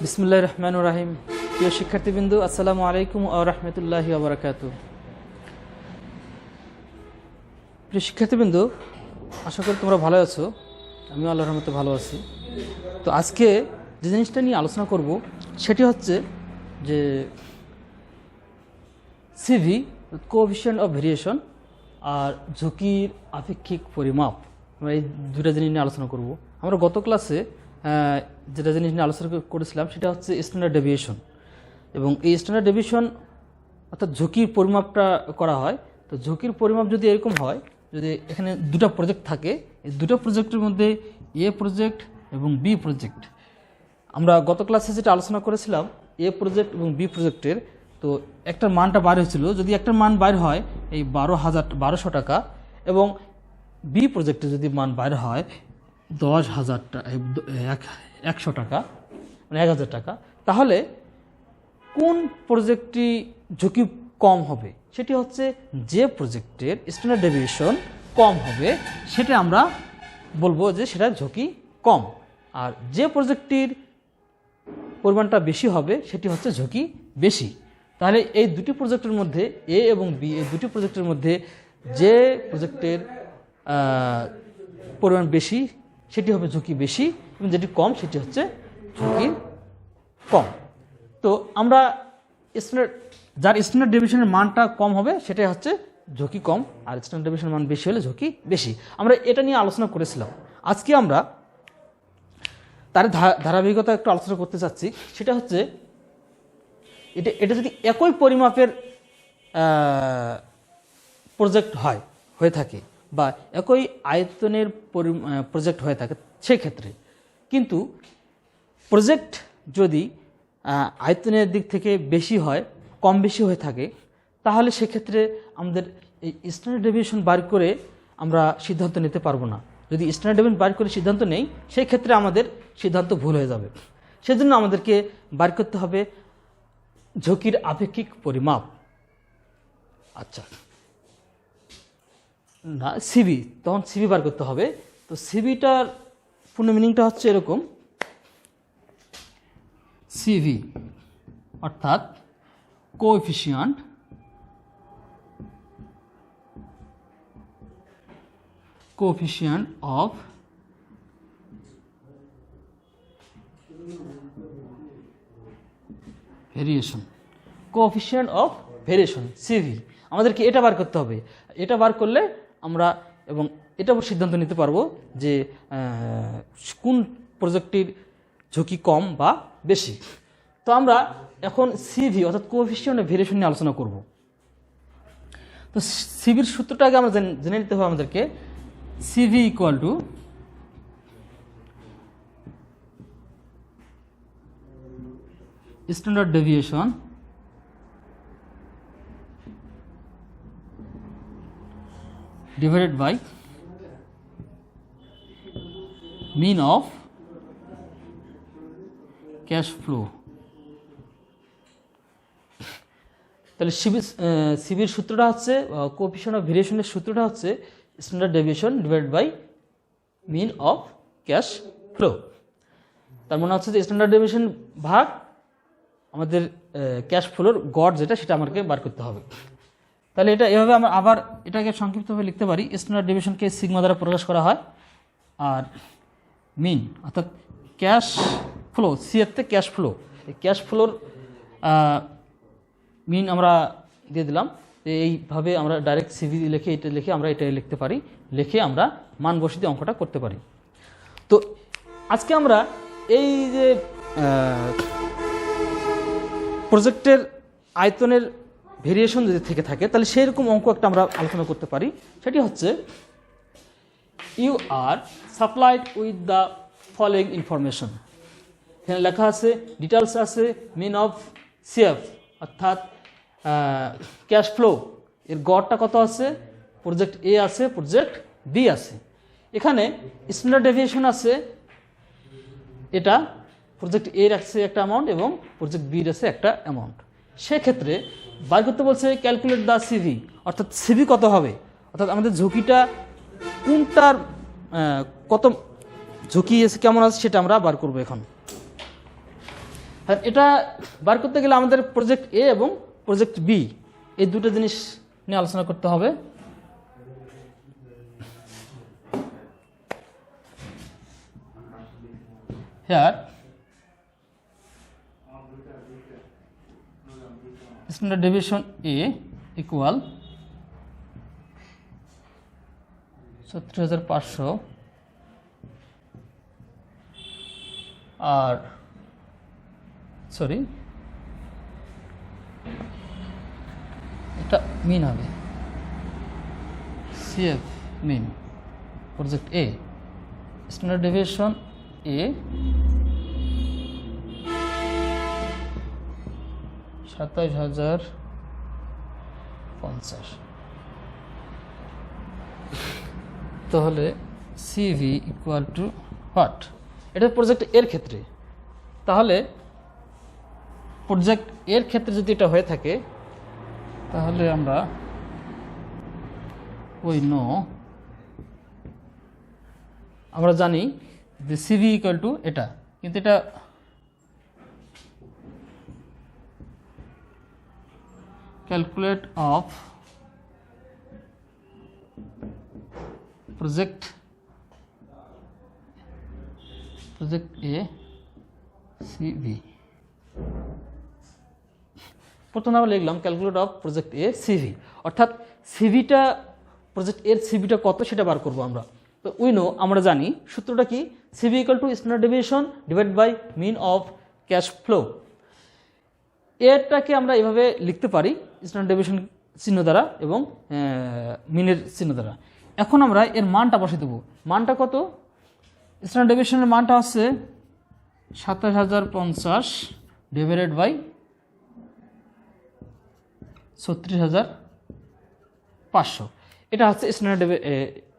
বিসমিল্লাহির রহমানির রহিম। প্রিয় শিক্ষার্থীবৃন্দ, আসসালামু আলাইকুম ওয়া রাহমাতুল্লাহি ওয়া বারাকাতুহু। প্রিয় শিক্ষার্থীবৃন্দ, আশা করি তোমরা ভালো আছো। আমিও আল্লাহর রহমতে ভালো আছি। তো আজকে যে জিনিসটা নিয়ে আলোচনা করব সেটি হচ্ছে যে সিভি, কোএফিশিয়েন্ট অফ ভেরিয়েশন, আর ঝুঁকির আপেক্ষিক পরিমাপ। আমরা এই দুটা জিনিস নিয়ে আলোচনা করব। আমরা গত ক্লাসে যেটা জিনিস নিয়ে আলোচনা করেছিলাম সেটা হচ্ছে স্ট্যান্ডার্ড ডেভিয়েশন, এবং এই স্ট্যান্ডার্ড ডেভিয়েশন অর্থাৎ ঝুঁকির পরিমাপটা করা হয়। তো ঝুঁকির পরিমাপ যদি এরকম হয়, যদি এখানে দুটো প্রজেক্ট থাকে, এই দুটো প্রজেক্টের মধ্যে এ প্রজেক্ট এবং বি প্রজেক্ট, আমরা গত ক্লাসে যেটা আলোচনা করেছিলাম এ প্রজেক্ট এবং বি প্রজেক্টের, তো একটার মানটা বাইর হয়েছিল। যদি একটার মান বাইর হয় এই 1200 টাকা, এবং বি প্রজেক্টে যদি মান বাইর হয় 10,000 টাকা, 100 টাকা, মানে 1000 টাকা, তাহলে কোন প্রজেক্টটি ঝুঁকি কম হবে? সেটি হচ্ছে যে প্রজেক্টের স্ট্যান্ডার্ড ডেভিয়েশন কম হবে সেটা আমরা বলবো যে সেটা ঝুঁকি কম, আর যে প্রজেক্টটির পরিমাণটা বেশি হবে সেটি হচ্ছে ঝুঁকি বেশি। তাহলে এই দুটি প্রজেক্টের মধ্যে, এ এবং বি, এই দুটি প্রজেক্টের মধ্যে যে প্রজেক্টের পরিমাণ বেশি সেটি হবে ঝুঁকি বেশি, এবং যেটি কম সেটি হচ্ছে ঝুঁকি কম। তো আমরা যার স্ট্যান্ডার্ড ডেভিয়েশনের মানটা কম হবে সেটাই হচ্ছে ঝুঁকি কম, আর স্ট্যান্ডার্ড ডেভিয়েশনের মান বেশি হলে ঝুঁকি বেশি। আমরা এটা নিয়ে আলোচনা করেছিলাম। আজকে আমরা তার ধারাবাহিকতা একটু আলোচনা করতে চাচ্ছি। সেটা হচ্ছে এটা যদি একই পরিমাপের প্রজেক্ট হয়ে থাকে, বা একই আয়তনের প্রজেক্ট হয়ে থাকে, সেক্ষেত্রে কিন্তু প্রজেক্ট যদি আয়তনের দিক থেকে বেশি হয়, কম বেশি হয়ে থাকে, তাহলে সেক্ষেত্রে আমাদের এই স্ট্যান্ডার্ড ডেভিয়েশন বার করে আমরা সিদ্ধান্ত নিতে পারবো না। যদি স্ট্যান্ডার্ড ডেভিয়েশন বার করে সিদ্ধান্ত নেই, সেই ক্ষেত্রে আমাদের সিদ্ধান্ত ভুল হয়ে যাবে। সেজন্য আমাদেরকে বার করতে হবে ঝুঁকির আপেক্ষিক পরিমাপ। আচ্ছা, না সিবি, তখন সিবি বার করতে হবে। তো সিবিটার পূর্ণ মিনিংটা হচ্ছে এরকম, সিভি অর্থাৎ coefficient of variation, coefficient of variation, CV. আমাদেরকে এটা বার করতে হবে। এটা বার করলে আমরা এবং এটা সিদ্ধান্ত নিতে পারবো যে কোন প্রজেক্টটির ঝুঁকি কম বা বেশি। তো আমরা এখন সিভি অর্থাৎ কোএফিশিয়েন্ট অফ ভেরিয়েশন নিয়ে আলোচনা করব। তো সিভির সূত্রটা আগে আমরা জেনে নিতে হবে আমাদেরকে। CV equal to standard deviation divided by mean of cash flow। তাহলে সিভির সূত্রটা হচ্ছে, কোএফিশিয়েন্ট অফ ভেরিয়েশনের সূত্রটা হচ্ছে standard deviation divided by mean of cash flow. তার মানে হচ্ছে যে স্ট্যান্ডার্ড ডেভিয়েশন ভাগ আমাদের ক্যাশ ফ্লোর গড় যেটা, সেটা আমাকে বার করতে হবে। তাহলে এটা এভাবে আমরা আবার এটাকে সংক্ষিপ্তভাবে লিখতে পারি। স্ট্যান্ডার্ড ডেভিয়েশনকে সিগমা দ্বারা প্রকাশ করা হয়, আর মিন অর্থাৎ ক্যাশ ফ্লো, সি এর থেকে ক্যাশ ফ্লো, এই ক্যাশ ফ্লোর মিন আমরা দিয়ে দিলাম। এইভাবে আমরা ডাইরেক্ট সিভি লিখে আমরা এটা লিখতে পারি, লিখে আমরা মান বসিয়ে দিয়ে অঙ্কটা করতে পারি। তো আজকে আমরা এই যে প্রজেক্টের আয়তনের ভেরিয়েশন যদি থেকে থাকে, তাহলে সেই রকম অঙ্ক একটা আমরা আলোচনা করতে পারি। সেটি হচ্ছে you are supplied with the following information. এখানে লেখা আছে, ডিটেলস আছে মিন অফ সিএফ অর্থাৎ ক্যাশ ফ্লো, এর গড়টা কত আছে, প্রজেক্ট এ আছে, প্রজেক্ট বি আছে। এখানে স্ট্যান্ডার্ড ডেভিয়েশন আছে, এটা প্রজেক্ট এর আছে একটা অ্যামাউন্ট এবং প্রজেক্ট বির আছে একটা অ্যামাউন্ট। সেক্ষেত্রে বার করতে বলছে ক্যালকুলেট দ্য সিভি, অর্থাৎ সিভি কত হবে, অর্থাৎ আমাদের ঝুঁকিটা কোনটার কত ঝুঁকি কেমন আছে সেটা আমরা বার করবো এখন। আর এটা বার করতে গেলে আমাদের প্রজেক্ট এ এবং প্রজেক্ট বি এই দুটো জিনিস নিয়ে আলোচনা করতে হবে। Here standard deviation A equal 37,500 আর সরি এটা মিন হবে CF mean project A standard deviation A 27,050 তাহলে CV ইকুয়াল টু হোয়াট? এটা প্রজেক্ট এর ক্ষেত্রে। তাহলে প্রজেক্ট এর ক্ষেত্রে যদি এটা হয়ে থাকে তাহলে আমরা আমরা জানি যে CV ইকুয়াল টু এটা, কিন্তু এটা calculate of project A CV। প্রথমে আমরা লিখলাম calculate of project A CV, অর্থাৎ সিভিটা প্রজেক্ট এর সিভিটা কত সেটা বার করব আমরা। তো আমরা জানি সূত্রটা কি, CV equal to standard deviation divide by mean of cash flow. এটাকে আমরা এভাবে লিখতে পারি স্ট্যান্ডার্ড ডেভিয়েশন চিহ্ন দ্বারা এবং মিনের চিহ্ন দ্বারা। এখন আমরা এর মানটা বসে দেবো। মানটা কত? স্ট্যান্ডার্ড ডেভিয়েশনের মানটা হচ্ছে 27,050 ডিভাইডেড বাই 36,500। এটা হচ্ছে স্ট্যান্ডার্ড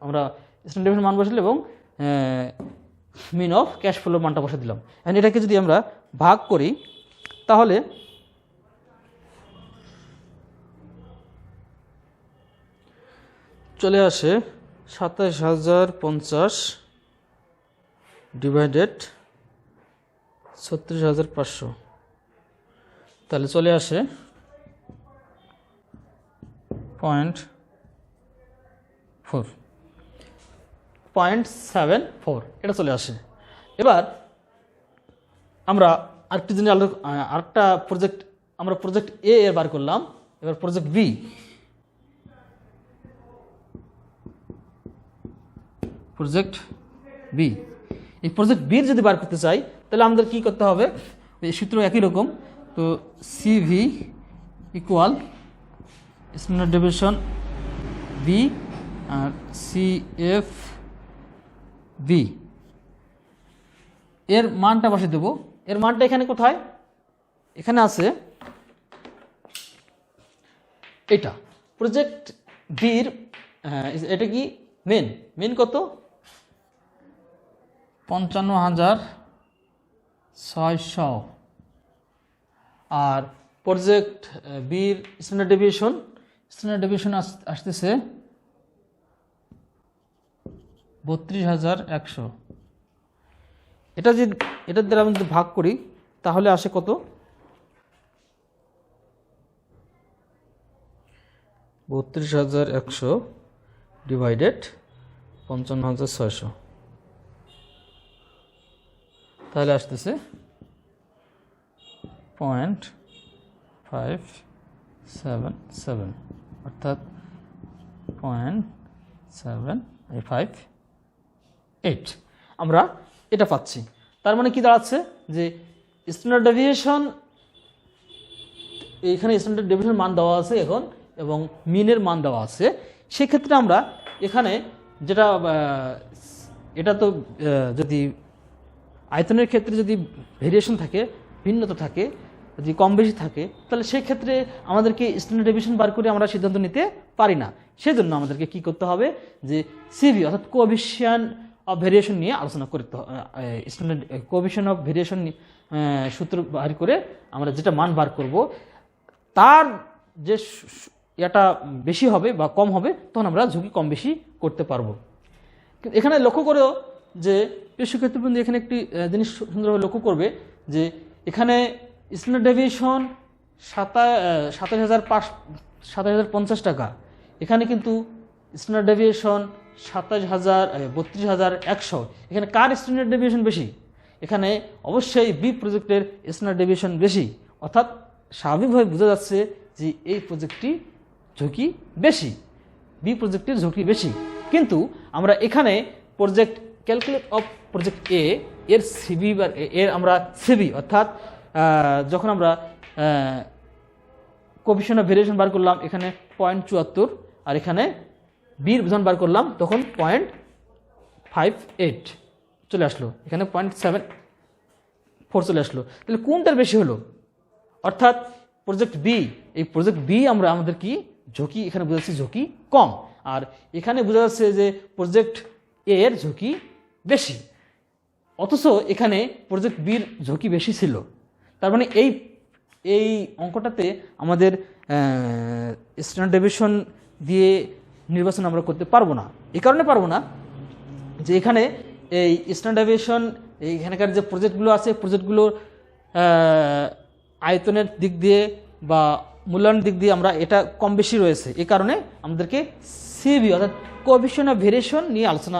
আমরা স্ট্যান্ডার্ড ডেভিয়েশন মান বসালাম এবং মিন অফ ক্যাশ ফ্লো মানটা বসে দিলাম। এখন এটাকে যদি আমরা ভাগ করি তাহলে চলে আসে 27,050 ডিভাইডেড 36,500, তাহলে চলে আসে 0.74 এটা চলে আসে। এবার আমরা আরেকটি জিনিস আরেকটা প্রজেক্ট আমরা প্রজেক্ট এ এর বার করলাম। এবার প্রজেক্ট বি, এই প্রজেক্ট বির যদি বার করতে চাই তাহলে আমাদের কি করতে হবে? এই সূত্র একই রকম। তো CV equal standard deviation B আর CF বি, এর মানটা বসে দেব। এর মানটা এখানে কোথায়? এখানে আছে এটা প্রজেক্ট বির, এটা কি মেন কত? 55,600 আর প্রজেক্ট বির স্ট্যান্ডার্ড ডেভিয়েশন আসতেছে 32,100। এটা যদি এটার দ্বারা আমি যদি ভাগ করি তাহলে আসে কত? 32,100 ডিভাইডেড 55,600, তাহলে আসতেছে 0.577 অর্থাৎ 0.758 আমরা এটা পাচ্ছি। তার মানে কি দাঁড়াচ্ছে যে স্ট্যান্ডার্ড ডেভিয়েশন, এখানে স্ট্যান্ডার্ড ডেভিয়েশন মান দেওয়া আছে এখন এবং মিনের মান দেওয়া আছে। সেক্ষেত্রে আমরা এখানে যেটা এটা তো যদি আয়তনের ক্ষেত্রে যদি ভেরিয়েশন থাকে, ভিন্নতা থাকে, যদি কম বেশি থাকে, তাহলে সেক্ষেত্রে আমাদেরকে স্ট্যান্ডার্ড ডেভিয়েশন বার করে আমরা সিদ্ধান্ত নিতে পারি না। সেজন্য আমাদেরকে কি করতে হবে যে CV অর্থাৎ কোএফিসিয়েন্ট অফ ভেরিয়েশন নিয়ে আলোচনা করতে হবে। স্ট্যান্ডার্ড কোএফিসিয়েন্ট অফ ভেরিয়েশন সূত্র বার করে আমরা যেটা মান বার করব তার যে এটা বেশি হবে বা কম হবে তখন আমরা ঝুঁকি কম বেশি করতে পারবো। কিন্তু এখানে লক্ষ্য করেও যে প্রিয় শিক্ষার্থীবৃন্দ এখানে একটি জিনিস সুন্দরভাবে লক্ষ্য করবে যে এখানে স্ট্যান্ডার্ড ডেভিয়েশন 27,50 টাকা, এখানে কিন্তু স্ট্যান্ডার্ড ডেভিয়েশন 32,100। এখানে কার স্ট্যান্ডার্ড ডেভিয়েশন বেশি? এখানে অবশ্যই বি প্রজেক্টের স্ট্যান্ডার্ড ডেভিয়েশন বেশি, অর্থাৎ স্বাভাবিকভাবে বোঝা যাচ্ছে যে এই প্রজেক্টটি ঝুঁকি বেশি, বি প্রজেক্টের ঝুঁকি বেশি। কিন্তু আমরা এখানে প্রজেক্ট ক্যালকুলেট অফ প্রজেক্ট এ এর সিবি বা এর আমরা সিবি অর্থাৎ যখন আমরা কোএফিসিয়েন্ট অফ ভেরিয়েশন বার করলাম এখানে 0.74, আর এখানে বির মান বার করলাম তখন 0.58 চলে আসলো, এখানে 0.74 চলে আসলো। তাহলে কোনটার বেশি হলো? অর্থাৎ প্রজেক্ট বি, এই প্রজেক্ট বি আমরা আমাদের কি ঝুঁকি এখানে বোঝা যাচ্ছে ঝুঁকি কম, আর এখানে বোঝা যাচ্ছে যে প্রজেক্ট এ এর ঝুঁকি বেশি, অথচ এখানে প্রজেক্ট বির ঝুঁকি বেশি ছিল। তার মানে এই অঙ্কটাতে আমাদের স্ট্যান্ডার্ড ডেভিয়েশন দিয়ে নির্বাচন আমরা করতে পারবো না। এই কারণে পারবো না যে এখানে এই স্ট্যান্ডার্ড ডেভিয়েশন এইখানকার যে প্রজেক্টগুলো আছে প্রজেক্টগুলোর আয়তনের দিক দিয়ে বা মূল্যায়নের দিক দিয়ে আমরা এটা কম বেশি রয়েছে, এই কারণে আমাদেরকে সিবি অর্থাৎ কোএফিসিয়েন্ট অফ ভেরিয়েশন নিয়ে আলোচনা,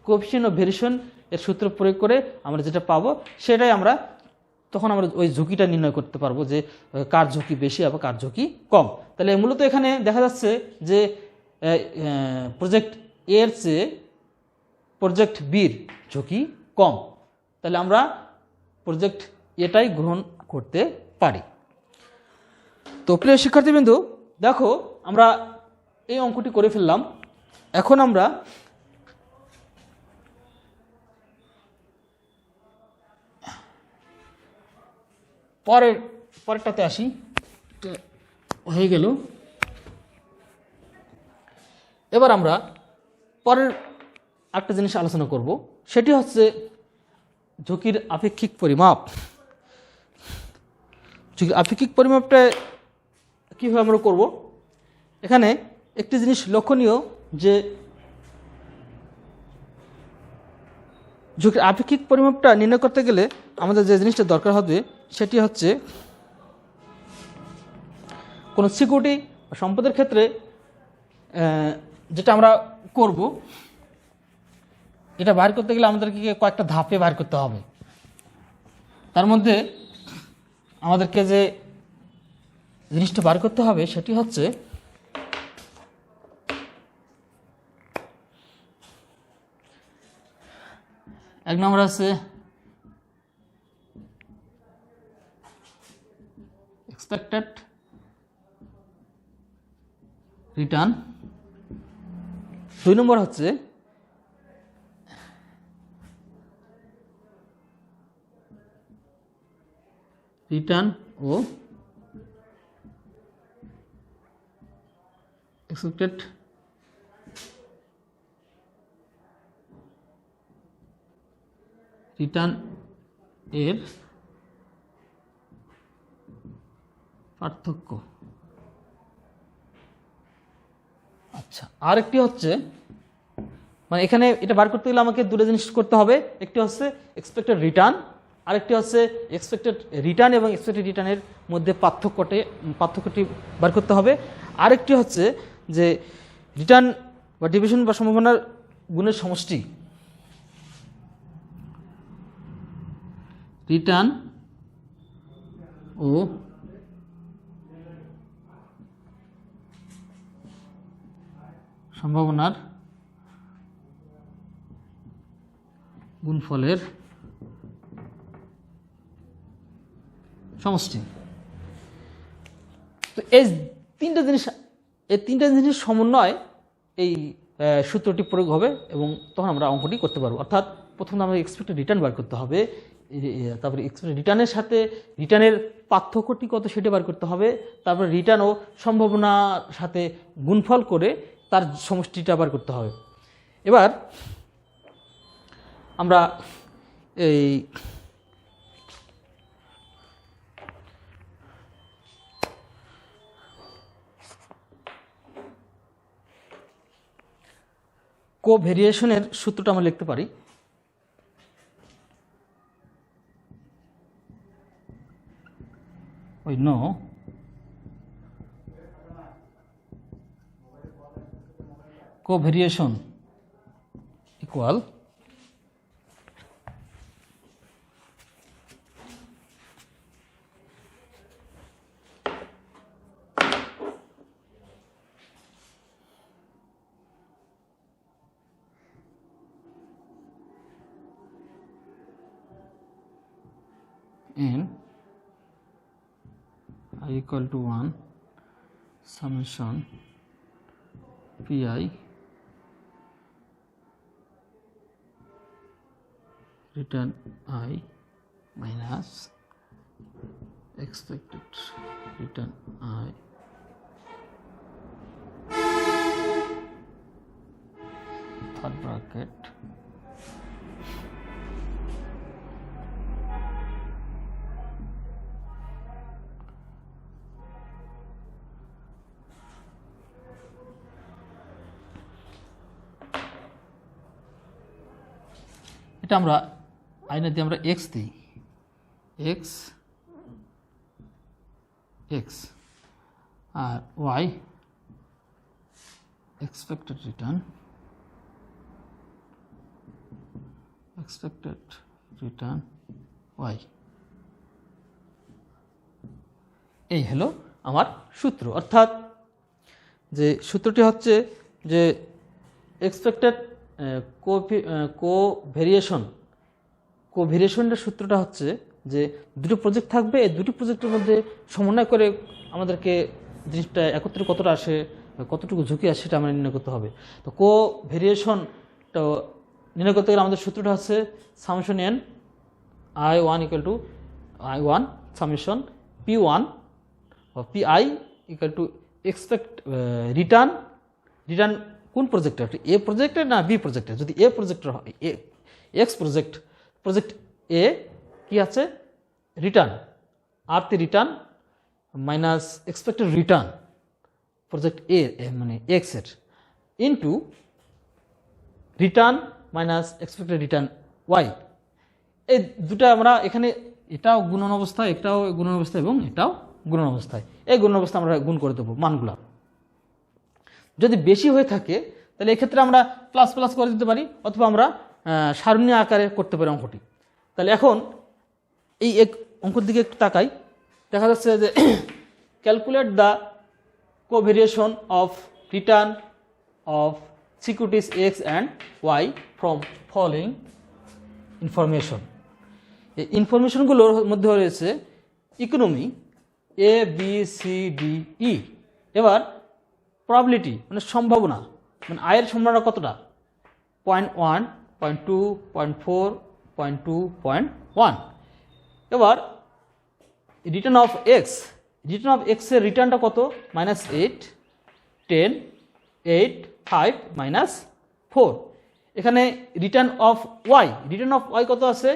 কোএফিসিয়েন্ট অফ ভেরিয়েশন এর সূত্র প্রয়োগ করে আমরা যেটা পাবো সেটাই আমরা তখন আমরা ওই ঝুঁকিটা নির্ণয় করতে পারবো যে কার ঝুঁকি বেশি আবার কার ঝুঁকি কম। তাহলে মূলত এখানে দেখা যাচ্ছে যে প্রজেক্ট এর চেয়ে প্রজেক্ট বির ঝুঁকি কম, তাহলে আমরা প্রজেক্ট এটাই গ্রহণ করতে পারি। তো প্রিয় শিক্ষার্থীবৃন্দু, দেখো আমরা এই অঙ্কটি করে ফেললাম। এখন আমরা পরেরটাতে আসি, হয়ে গেল। এবার আমরা পরের একটা জিনিস আলোচনা করব, সেটি হচ্ছে ঝুঁকির আপেক্ষিক পরিমাপ। ঝুঁকির আপেক্ষিক পরিমাপটা কীভাবে আমরা করব? এখানে একটি জিনিস লক্ষণীয় যে ঝুঁকির আপেক্ষিক পরিমাপটা নির্ণয় করতে গেলে আমাদের যে জিনিসটা দরকার হবে সেটি হচ্ছে কোনো সিকিউরিটি বা সম্পদের ক্ষেত্রে যেটা আমরা করব এটা বাইর করতে গেলে আমাদেরকে কয়েকটা ধাপে বাইর করতে হবে। তার মধ্যে আমাদেরকে যে জিনিসটা বার করতে হবে সেটি হচ্ছে এক নম্বর আছে এক্সপেক্টেড রিটার্ন, 2 নম্বর হচ্ছে রিটার্ন ও এক্সপেক্টেড রিটার্ন এর পার্থক্য। আচ্ছা, আরেকটি হচ্ছে মানে এখানে এটা বার করতে গেলে আমাকে দুটো জিনিস করতে হবে, একটি হচ্ছে এক্সপেক্টেড রিটার্ন, আরেকটি হচ্ছে এক্সপেক্টেড রিটার্ন এবং এক্সপেক্টেড রিটার্নের মধ্যে পার্থক্যটি বার করতে হবে। আরেকটি হচ্ছে যে রিটার্ন বা ডেভিয়েশন বা সম্ভাবনার গুণের সমষ্টি, রিটার্ন ও সম্ভাবনার গুণফলের সমষ্টি। তো এই তিনটা জিনিস সমন্বয় এই সূত্রটি প্রয়োগ হবে এবং তখন আমরা অঙ্কটি করতে পারবো। অর্থাৎ প্রথমে আমরা এক্সপেক্টেড রিটার্ন বার করতে হবে, তারপরে এক্সপেক্টেড রিটার্নের সাথে রিটার্নের পার্থক্যটি কত সেটা বার করতে হবে, তারপরে রিটার্ন ও সম্ভাবনার সাথে গুণফল করে তার সমষ্টিটা বার করতে হবে। এবার আমরা এই কোভেরিয়েশনের সূত্রটা আমরা লিখতে পারি। we know covariation equal n I equal to 1 summation pi return I minus expected return I third bracket এটা আমরা আইনা দিয়ে আমরা x দিই x আর y expected return y এই হলো আমার সূত্র। অর্থাৎ যে সূত্রটি হচ্ছে যে এক্সপেক্টেড কোভেরিয়েশনের সূত্রটা হচ্ছে যে দুটো প্রজেক্ট থাকবে, এই দুটি প্রজেক্টের মধ্যে সমন্বয় করে আমাদেরকে জিনিসটা একত্রে কতটা আসে, কতটুকু ঝুঁকি আসে সেটা আমরা নির্ণয় করতে হবে। তো কোভেরিয়েশনটা নির্ণয় করতে গেলে আমাদের সূত্রটা হচ্ছে summation n I1 equal to I1 summation P1 PI equal to expect return কোন প্রজেক্টের, এ প্রজেক্টের না বি প্রজেক্টের। যদি এ প্রজেক্টের হয়, এক্স প্রজেক্ট এ কি আছে রিটার্ন আর তে return minus expected return project এ মানে এক্স এর into return minus expected return Y. এই দুটো আমরা এখানে এটাও গুণন অবস্থা, এটাও গুণন অবস্থা এবং এটাও গুণন অবস্থায়। এই গুণন অবস্থা আমরা গুণ করে দেবো মানগুলা। যদি বেশি হয়ে থাকে তাহলে এক্ষেত্রে আমরা প্লাস প্লাস করে দিতে পারি, অথবা আমরা সারণী আকারে করতে পারি অঙ্কটি। তাহলে এখন এই এক অঙ্কের দিকে একটু তাকাই, দেখা যাচ্ছে যে calculate the covariation of return of securities X and Y from following information. এই ইনফরমেশনগুলোর মধ্যে রয়েছে economy A B C D E. এবার প্রবাবিলিটি মানে সম্ভাবনা, মানে আয়ের সম্ভাবনা কতটা, 0.1, 0.2, 0.4, 0.2, 0.1। এবার রিটার্ন অফ এক্স, এর রিটার্নটা কত, -8, 10, 8, 5, -4। এখানে রিটার্ন অফ ওয়াই কত আছে,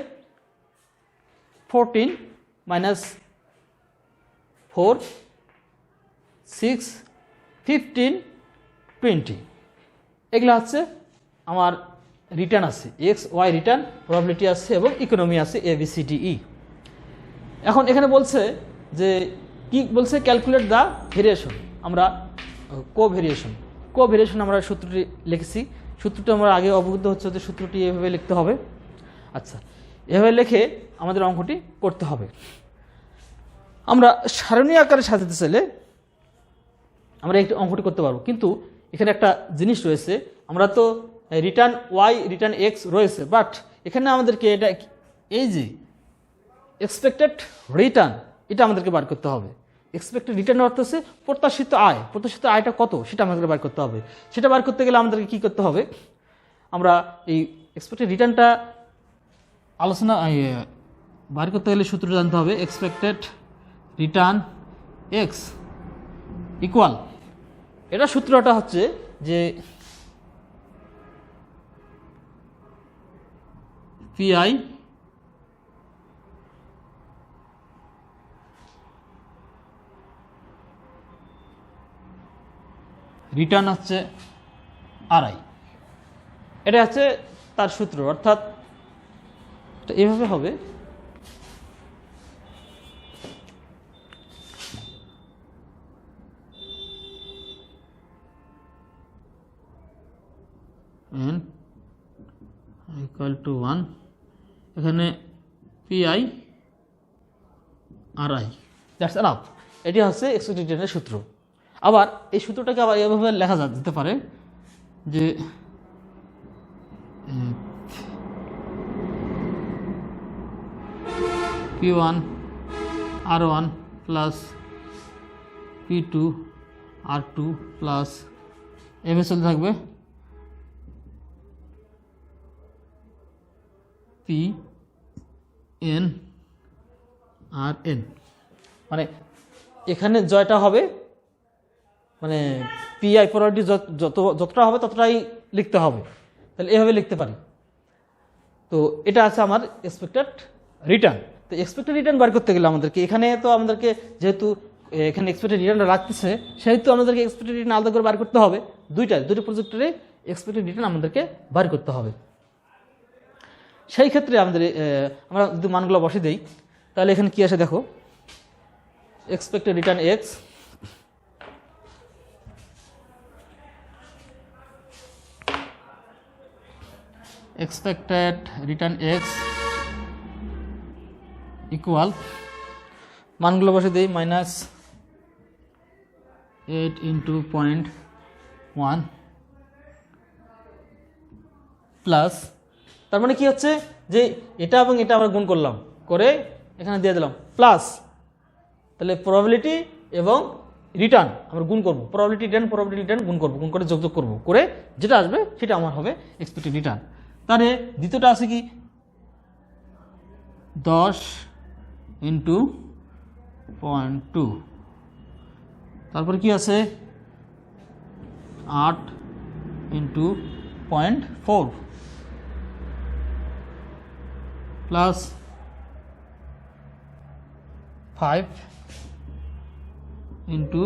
14, -4, 6, 15, 20। এগুলো হচ্ছে আমার রিটার্ন আছে, এক্স ওয়াই রিটার্ন, প্রবাবিলিটি আছে এবং ইকোনমি আছে ABCDE। এখন এখানে বলছে যে কি বলছে, ক্যালকুলেট দ্য ভেরিয়েশন। আমরা কোভেরিয়েশন আমরা সূত্রটি লিখেছি, সূত্রটি আমরা আগে অবগত হচ্ছে যে সূত্রটি এভাবে লিখতে হবে। আচ্ছা, এভাবে লিখে আমাদের অঙ্কটি করতে হবে। আমরা সারণী আকারে সাজাতে চাইলে আমরা একটি অঙ্কটি করতে পারবো, কিন্তু এখানে একটা জিনিস রয়েছে, আমরা তো রিটার্ন ওয়াই রিটার্ন এক্স রয়েছে, বাট এখানে আমাদেরকে এটা এই যে এক্সপেক্টেড রিটার্ন এটা আমাদেরকে বার করতে হবে। এক্সপেক্টেড রিটার্ন অর্থ হচ্ছে প্রত্যাশিত আয়টা কত সেটা আমাদেরকে বার করতে হবে। সেটা বার করতে গেলে আমাদেরকে কী করতে হবে, আমরা এই এক্সপেক্টেড রিটার্নটা বার করতে গেলে সূত্র জানতে হবে, এক্সপেক্টেড রিটার্ন এক্স ইকুয়াল, এটা সূত্রটা হচ্ছে যে পিআই রিটার্ন হচ্ছে আরআই। এটা হচ্ছে তার সূত্র। অর্থাৎ এভাবে হবে, এন ইকুয়াল টু 1, এখানে পিআই আর আই, দ্যাটস এনাফ। এটি হচ্ছে এক্সপেক্টেড রিটার্নের সূত্র। আবার এই সূত্রটাকে আবার এভাবে লেখা যেতে পারে যে P1 R1 plus P2 R2 plus এভাবে চলতে থাকবে PN RN। মানে এখানে জয়টা হবে, মানে পিআই প্রবাবিলিটি যতটা হবে ততটাই লিখতে হবে, তাহলে এভাবে লিখতে পারি। তো এটা আছে আমার এক্সপেক্টেড রিটার্ন। তো এক্সপেক্টেড রিটার্ন বার করতে গেলে আমাদেরকে এখানে তো আমাদেরকে যেহেতু এখানে এক্সপেক্টেড রিটার্নটা রাখতেছে, সেহেতু আমাদেরকে এক্সপেক্টেড রিটার্ন আলাদা করে বার করতে হবে। দুটো প্রজেক্টরে এক্সপেক্টেড রিটার্ন আমাদেরকে বার করতে হবে। সেই ক্ষেত্রে আমরা যদি মানগুলো বসে দিই, তাহলে এখানে কি আসে দেখো, expected return x expected return x equal, মানগুলো বসে দিই, -8 into 0.1 প্লাস, তার মানে কি হচ্ছে যে এটা এবং এটা আমরা গুণ করলাম, করে এখানে দিয়ে দিলাম প্লাস, তাহলে প্রবাবিলিটি এবং রিটার্ন আমরা গুণ করবো, প্রবাবিলিটি রিটার্ন গুণ করবো, গুণ করে যোগ করবো, করে যেটা আসবে সেটা আমার হবে এক্সপেক্টেড রিটার্ন। তাহলে দ্বিতীয়টা আছে কি 10 into 0.2, তারপরে কি আছে 8 into 0.4 plus 5 into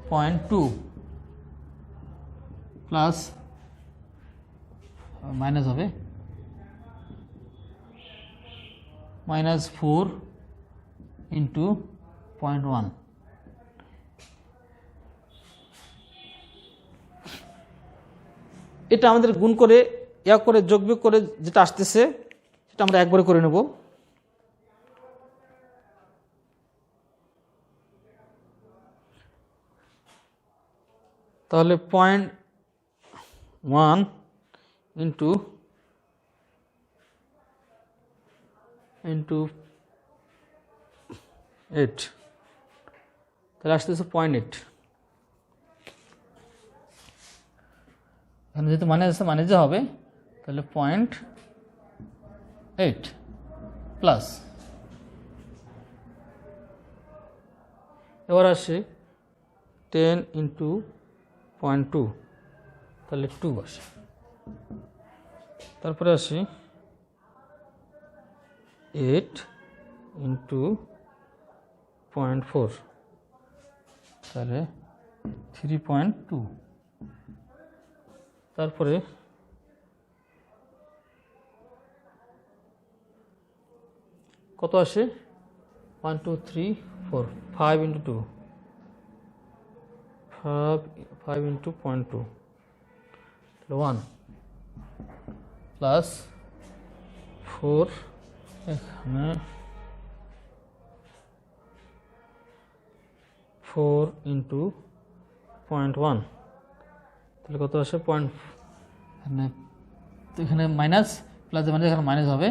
0.2 plus minus হবে -4 into 0.1। এটা আমাদের গুণ করে করে যোগ বিয়োগ করে যেটা আসতেছে সেটা আমরা একবারে করে নেব। তাহলে 0.1 into 8, তাহলে আসতেছে 0.8। এখানে যেহেতু মানে যে হবে, তাহলে 0.8 প্লাস, এবার আসে 10 into 0.2, তাহলে 2 আসে। তারপরে আসি 8 into 0.4, তাহলে 3.2। তারপরে কত আসে 1 2 3 4, 5 into 2, 5 into 0.2, 1 প্লাস 4, এখানে 4 into 0.1, তাহলে কত আসে এখানে মাইনাস প্লাস, মানে এখানে মাইনাস হবে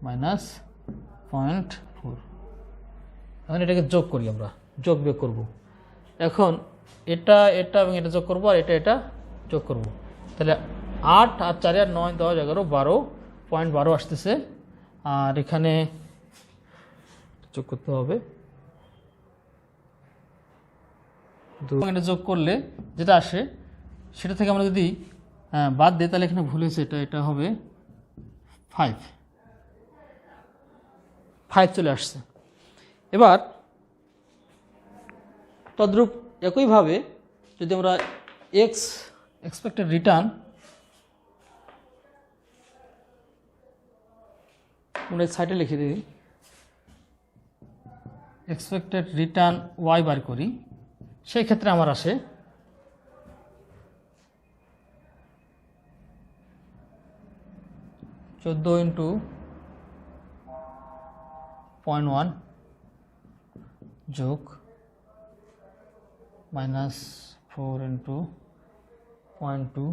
-0.4। এখন এটাকে যোগ করি, আমরা যোগ বিয়োগ করব। এখন এটা এবং এটা যোগ করবো, আর এটা যোগ করব। তাহলে 8 আর 4 আর 9 10 11 12.12 আসতেছে। আর এখানে যোগ করতে হবে 2, এটা যোগ করলে যেটা আসে সেটা থেকে আমরা যদি বাদ দিই, তাহলে এখানে ভুল হয়েছে, এটা হবে 5 চলে আসছে। এবার তদ্রূপ একইভাবে যদি আমরা এক্সপেক্টেড রিটার্ন আমরা সাইডে লিখে দিই, এক্সপেক্টেড রিটার্ন ওয়াই বার করি, সেই ক্ষেত্রে আমার আসে 14 ইন্টু 0.1 যোগ -4 ইন্টু 0.2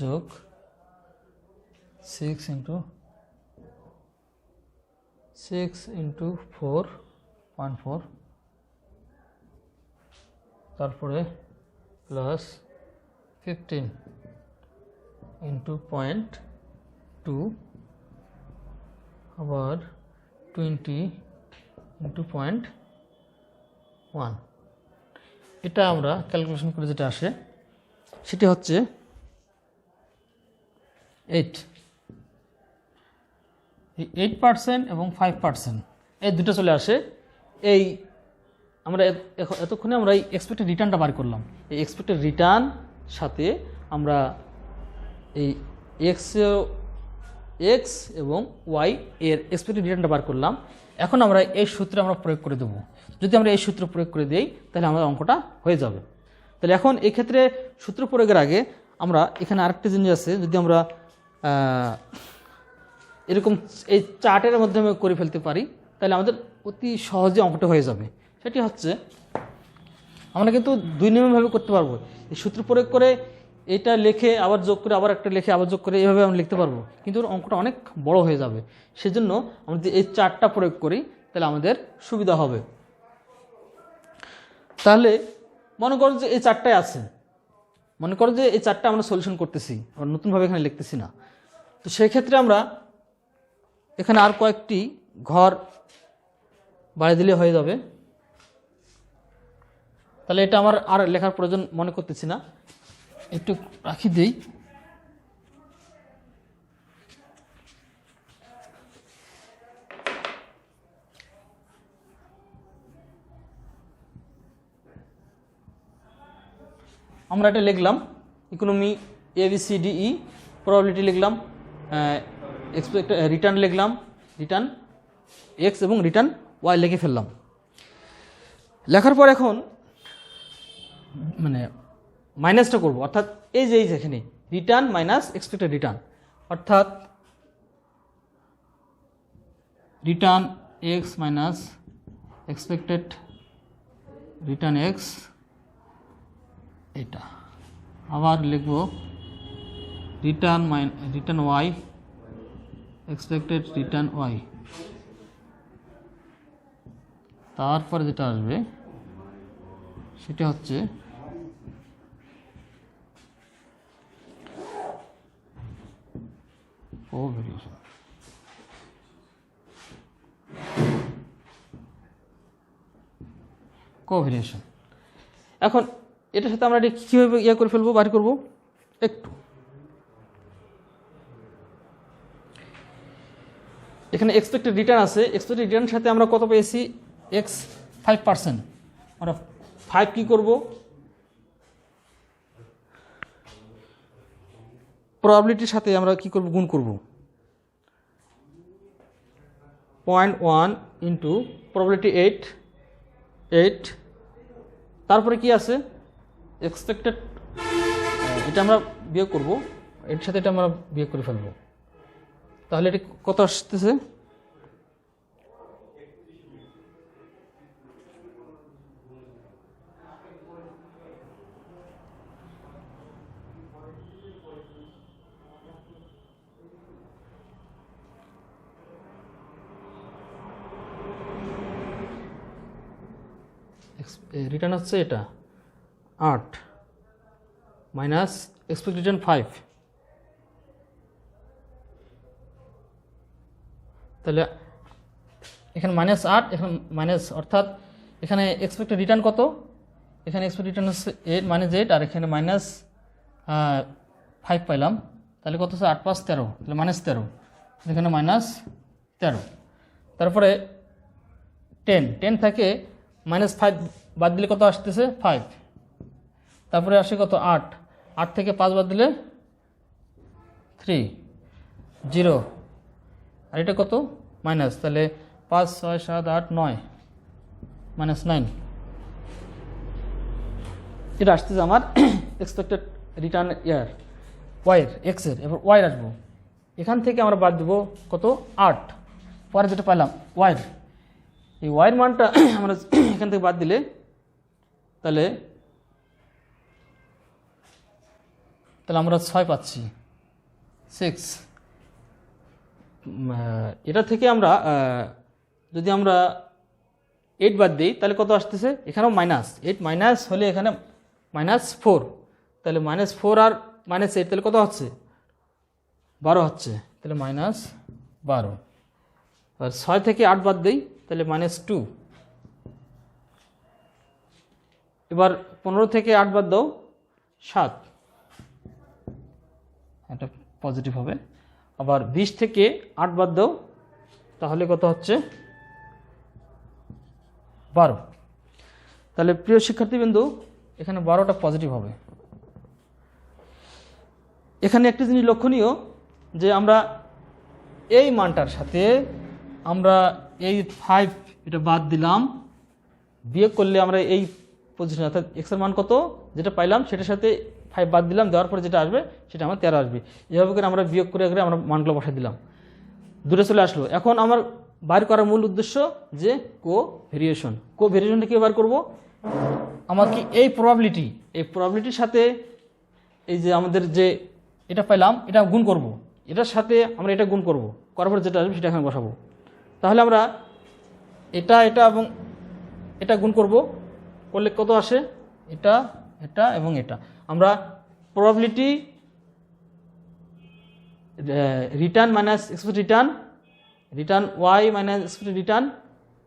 যোগ 6 ইন্টু 4.4 তারপরে প্লাস 15 ইন্টু 0.2 আবার 20 ইন্টু 0.1। এটা আমরা ক্যালকুলেশন করে যেটা আসে সেটি হচ্ছে 8। এই 8% এবং 5% এই দুটো চলে আসে। এই আমরা এতক্ষণে আমরা এই এক্সপেক্টেড রিটার্নটা বার করলাম। এই এক্সপেক্টেড রিটার্ন সাথে আমরা এই এক্স এবং ওয়াই এর এক্সপেক্টেড রিটার্নটা বার করলাম। এখন আমরা এই সূত্রে আমরা প্রয়োগ করে দেবো। যদি আমরা এই সূত্র প্রয়োগ করে দিই তাহলে আমাদের অঙ্কটা হয়ে যাবে। তাহলে এখন এই ক্ষেত্রে সূত্র প্রয়োগের আগে আমরা এখানে আরেকটা জিনিস আছে, যদি আমরা এরকম এই চার্টের মাধ্যমে করে ফেলতে পারি তাহলে আমাদের অতি সহজে অঙ্কটা হয়ে যাবে। সেটি হচ্ছে আমরা কিন্তু দুই নিয়মভাবে করতে পারবো। এই সূত্র প্রয়োগ করে এটা লিখে আবার যোগ করে আবার একটা লিখে আবার যোগ করে এইভাবে আমরা লিখতে পারবো, কিন্তু অঙ্কটা অনেক বড় হয়ে যাবে। সেজন্য আমরা যদি এই চার্টটা প্রয়োগ করি তাহলে আমাদের সুবিধা হবে। তাহলে মনে করো যে এই চারটায় আছে, মনে করো যে এই চারটা আমরা সলিউশন করতেছি, আমরা নতুনভাবে এখানে লিখতেছি না। তো সেই ক্ষেত্রে আমরা এখানে আর কয়েকটি ঘর বাড়িয়ে দিলে হয়ে যাবে। তাহলে এটা আমার আর লেখার প্রয়োজন মনে করতেছি না, একটু রাখি দেই। আমরা এটা লিখলাম ইকোনমি ABCDE, প্রবাবিলিটি লিখলাম, রিটার্ন লিখলাম, রিটার্ন এক্স এবং রিটার্ন ওয়াই লিখে ফেললাম। লেখার পর এখন মানে মাইনাসটা করব, অর্থাৎ এই যে এখানে রিটার্ন মাইনাস এক্সপেক্টেড রিটার্ন, অর্থাৎ return X minus expected return X, এটা আবার লিখব return Y expected return Y. তারপরে যেটা আসবে সেটা হচ্ছে কোভেরিয়েশন। এখন এটার সাথে আমরা কীভাবে করে ফেলবো, বাড়ি করব একটু। এখানে এক্সপেক্টেড রিটার্ন আছে, এক্সপেক্টেড রিটার্নের সাথে আমরা কত পেয়েছি, এক্স 5%। আমরা 5 কি করব, প্রবাবিলিটির সাথে আমরা কি করব, গুণ করব। 0.1 ইন্টু প্রবাবিলিটি 8, তারপরে কি আছে এক্সপেক্টেড, এটা আমরা বিয়োগ করব, এর সাথে এটা আমরা বিয়োগ করে ফেলবো। তাহলে এটা কত আসতেছে, রিটার্ন হচ্ছে এটা 8 মাইনাস এক্সপেক্টেড রিটার্ন 5, তাহলে এখানে -8, এখানে মাইনাস, অর্থাৎ এখানে এক্সপেক্টেড রিটার্ন কত, এখানে এক্সপেক্টেড রিটার্ন হচ্ছে 8 আর এখানে -5 পাইলাম, তাহলে কত হচ্ছে 8 + 5 = 13, তাহলে -13, এখানে -13। তারপরে 10 থেকে -5 বাদ দিলে কত আসতেছে 5, তারপরে আসে কত 8 থেকে 5 বাদ দিলে 3, 0, আর এটা কত মাইনাস, তাহলে 5, 6, 7, 8, 9, -9। এটা আসতেছে আমার এক্সপেক্টেড রিটার্ন ইয়ার। ওয়াইয়ের এক্সের, এবার ওয়াইয়ের আসবো, এখান থেকে আমরা বাদ দেবো কত 8, পরে যেটা পাইলাম ওয়াইয়ের, এই ওয়াইয়ের মানটা আমরা এখান থেকে বাদ দিলে তাহলে আমরা 6 পাচ্ছি, 6। এটা থেকে আমরা যদি আমরা 8 বাদ দিই তাহলে কত আসতেছে, এখানেও -8 মাইনাস হলে এখানে -4, তাহলে -4 আর -8 তাহলে কত হচ্ছে 12 হচ্ছে, তাহলে -12। আর 6 থেকে 8 বাদ দিই তাহলে -2। এবার 15 থেকে 8 বাদ দাও 7, এটা পজিটিভ হবে। আবার 20 থেকে 8 বাদ দাও তাহলে কত হচ্ছে 12। তাহলে প্রিয় শিক্ষার্থীবৃন্দু এখানে 12টা পজিটিভ হবে। এখানে একটি জিনিস লক্ষণীয় যে আমরা এই মানটার সাথে আমরা এই 5 এটা বাদ দিলাম, বিয়োগ করলে আমরা এই পজিশন অর্থাৎ এক্সের মান কত যেটা পাইলাম সেটার সাথে 5 বাদ দিলাম, দেওয়ার পরে যেটা আসবে সেটা আমার 13 আসবে। এভাবে করে আমরা বিয়োগ করে আমরা মানগুলো বসাই দিলাম, দূরে চলে আসলো। এখন আমার বাইর করার মূল উদ্দেশ্য যে কোভেরিয়েশনটা কী বার করব, আমাকে এই প্রবাবিলিটির সাথে এই যে আমাদের যে এটা পাইলাম এটা গুণ করব, এটার সাথে আমরা এটা গুণ করব, করার পর যেটা আসবে সেটা এখানে বসাবো। তাহলে আমরা এটা এবং এটা গুণ করব, করলে কত আসে, এটা এবং এটা। আমরা probability return minus expected return Y minus expected return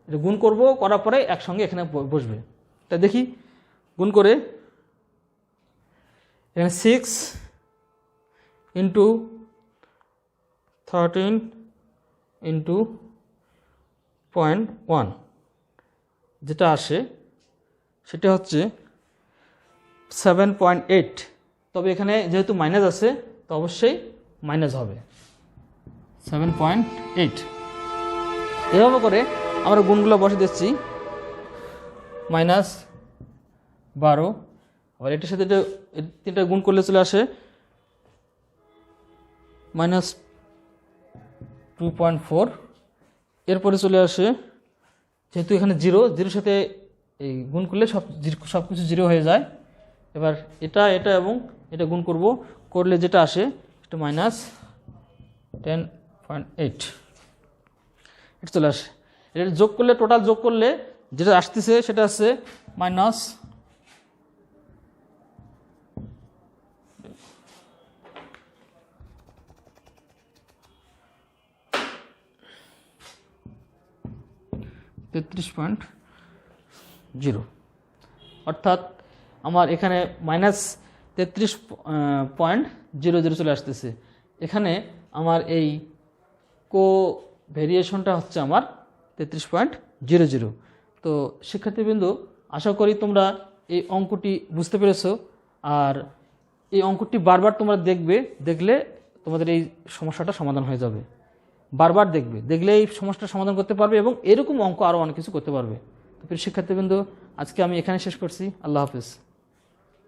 এটা গুণ করব, করার পরে একসঙ্গে এখানে বসবে। তা দেখি গুণ করে, এখানে 6 ইন্টু 13 ইন্টু 0.1 যেটা আসে সেটা হচ্ছে 7.8। তবে এখানে যেহেতু মাইনাস আছে তো অবশ্যই মাইনাস হবে 7.8। এভাবে করে আমরা গুণগুলো বসে দিচ্ছি, -12, আবার এটার সাথে এটা 3টা গুণ করলে চলে আসে -2.4। এরপরে চলে আসে, যেহেতু এখানে 0 সাথে এই গুণ করলে সব কিছু 0 হয়ে যায়। এবার এটা এবং এটা গুণ করলে যেটা আসে সেটা -10.8 এটা চলে আসে। এটা যোগ করলে, টোটাল যোগ করলে যেটা আসতেছে সেটা আছে -33.0, অর্থাৎ আমার এখানে -33.00 চলে আসতেছে। এখানে আমার এই ভেরিয়েশনটা হচ্ছে আমার 33.00। তো শিক্ষার্থীবৃন্দু আশা করি তোমরা এই অঙ্কটি বুঝতে পেরেছো, আর এই অঙ্কটি বারবার তোমরা দেখলে তোমাদের এই সমস্যাটা সমাধান হয়ে যাবে। বারবার দেখলে এই সমস্যাটা সমাধান করতে পারবে এবং এরকম অঙ্ক আরও অনেক কিছু করতে পারবে। তো প্রিয় শিক্ষার্থীবৃন্দু আজকে আমি এখানে শেষ করছি। আল্লাহ হাফেজ।